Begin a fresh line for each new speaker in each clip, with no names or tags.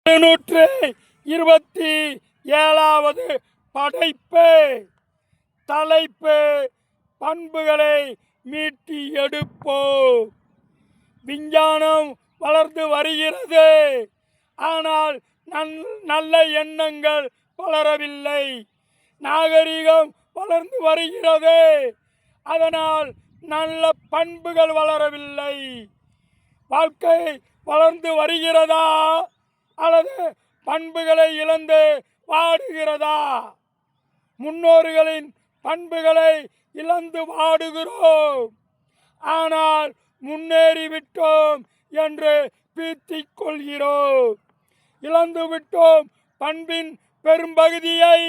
127வது படைப்பு. தலைப்பு: பண்புகளை மீட்டி எடுப்போம். விஞ்ஞானம் வளர்ந்து வருகிறது, ஆனால் நல்ல எண்ணங்கள் வளரவில்லை. நாகரிகம் வளர்ந்து வருகிறது, அதனால் நல்ல பண்புகள் வளரவில்லை. வாழ்க்கை வளர்ந்து வருகிறதா அல்லது பண்புகளை இழந்து வாடுகிறதா? முன்னோர்களின் பண்புகளை இழந்து வாடுகிறோம், ஆனால் முன்னேறிவிட்டோம் என்று பீத்திக் கொள்கிறோம். இழந்து விட்டோம் பண்பின் பெரும்பகுதியை.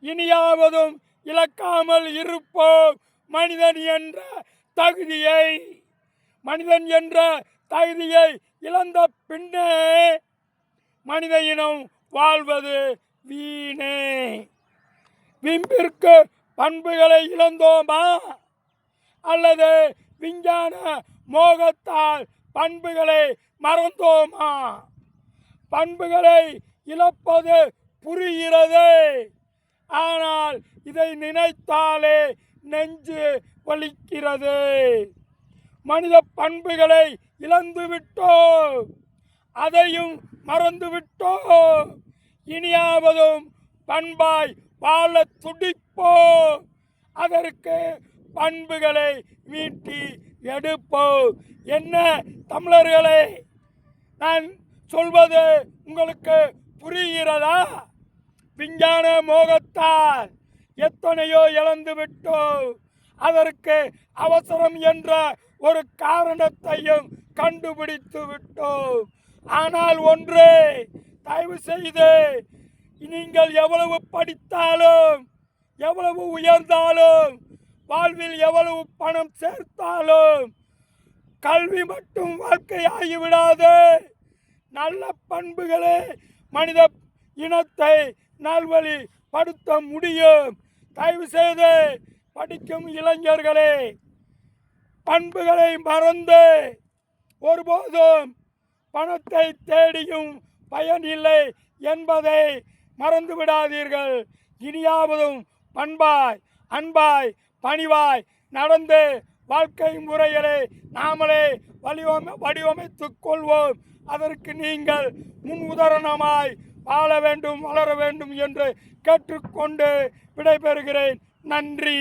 இனியாவதும் இழக்காமல் இருப்போம் மனிதன் என்ற தகுதியை. மனிதன் என்ற தகுதியை இழந்த பின்னே மனித இனம் வாழ்வது வீணே. விம்பிற்கு பண்புகளை இழந்தோமா அல்லது விஞ்ஞான மோகத்தால் பண்புகளை மறந்தோமா? பண்புகளை இழப்பது புரிகிறது, ஆனால் இதை நினைத்தாலே நெஞ்சு வலிக்கிறது. மனித பண்புகளை இழந்து விட்டோம், அதையும் மறந்து விட்டோம். இனியாவதும் பண்பாய் வாழ துடிப்போம். அதற்கு பண்புகளை மீட்டி எடுப்போம். என்ன தமிழர்களே, நான் சொல்வது உங்களுக்கு புரிகிறதா? விஞ்ஞான மோகத்தால் எத்தனையோ இழந்து விட்டோம். அதற்கு அவசரம் என்ற ஒரு காரணத்தையும் கண்டுபிடித்து விட்டோம். ஆனால் ஒன்று, தயவு செய்து நீங்கள் எவ்வளவு படித்தாலும், எவ்வளவு உயர்ந்தாலும், வாழ்வில் எவ்வளவு பணம் சேர்த்தாலும் கல்வி மட்டும் வாழ்க்கையாகிவிடாது. நல்ல பண்புகளே மனித இனத்தை நல்வழிப்படுத்த முடியும். தயவு செய்து படிக்கும் இளைஞர்களே, பண்புகளை மறந்து ஒருபோதும் பணத்தை தேடியும் பயனில்லை என்பதை மறந்து விடாதீர்கள். இனியாவதும் பண்பாய், அன்பாய், பணிவாய் நடந்து வாழ்க்கை முறைகளை நாமளே வடிவமைத்துக் கொள்வோம். அதற்கு நீங்கள் முன் உதாரணமாய் வாழ வேண்டும், வளர வேண்டும் என்று கேட்டுக்கொண்டு விடைபெறுகிறேன். நன்றி.